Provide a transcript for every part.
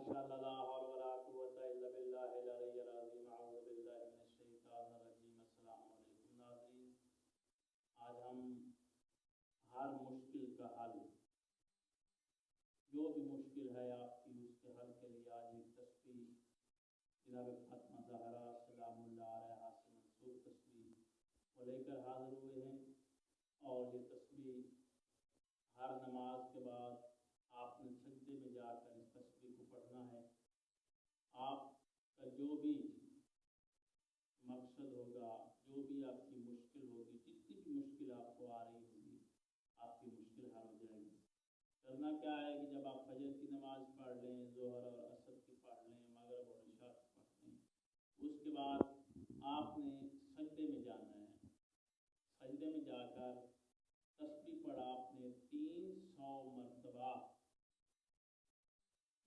انشاءاللہ لا حول ولا قوت الا باللہ العلی العظیم اعوذ باللہ من الشیطان الرجیم۔ السلام علیکم ناظرین، آج ہم ہر مشکل کا حل، جو بھی مشکل ہے آپ کی، اس کے حل کے لیے آج ایک تسبیح جناب فاطمہ زہرا سلام اللہ علیہا سے منسوب تسبیح کو لے کر حاضر ہوئے ہیں۔ اور یہ تسبیح ہر نماز کے بعد آپ نے سجدے میں جا کر اس تسبیح کو پڑھنا ہے۔ آپ کا جو بھی مقصد ہوگا، جو بھی آپ کی مشکل ہوگی، جتنی بھی مشکل آپ کو آ رہی ہوگی، آپ کی مشکل حل ہو جائے گی۔ کرنا کیا ہے کہ جب آپ فجر کی نماز پڑھ لیں، ظہر اور عصر کی پڑھ لیں، مغرب اور عشاء کی پڑھ لیں، اس کے بعد آپ نے سجدے میں جانا ہے۔ سجدے میں جا کر تسبیح پڑھا آپ نے 300 مرتبہ،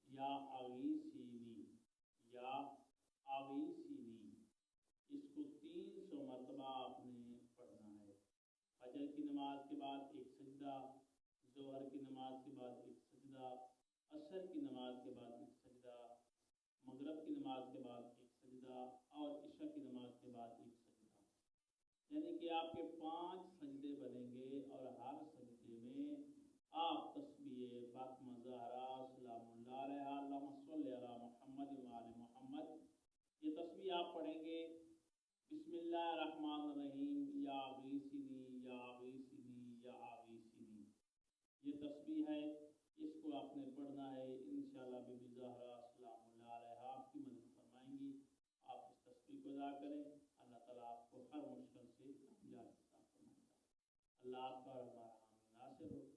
یا اغیثینی، یا اغیثینی، اس کو 300 مرتبہ آپ نے پڑھنا ہے۔ فجر کی نماز کے بعد ایک سجدہ، ظہر کی نماز کے بعد ایک سجدہ، عصر کی نماز کے بعد ایک سجدہ، مغرب کی نماز کے بعد ایک سجدہ، اور عشاء کی نماز کے بعد ایک سجدہ۔ یعنی کہ آپ کے 5 سجدے بنیں گے، اور ہر سجدے میں آپ تسبیح فاطمہ زہرا سلام اللہ علیہا اللہم صلی علی محمد وآل محمد، یہ تسبیح آپ پڑھیں گے۔ بسم اللہ الرحمن الرحیم، یا غیثنی یا غیثنی یا غیثنی، یہ تسبیح ہے، اس کو آپ نے پڑھنا ہے۔ انشاءاللہ بی بی زہرا سلام اللہ علیہا آپ کی مدد فرمائیں گی۔ آپ اس تسبیح کو ادا کریں، اللہ تعالیٰ آپ کو ہر مشکل سے کامیاب عطا فرمائے گا۔ اللہ آپ کا اور ہمارا حامی ناصر ہو۔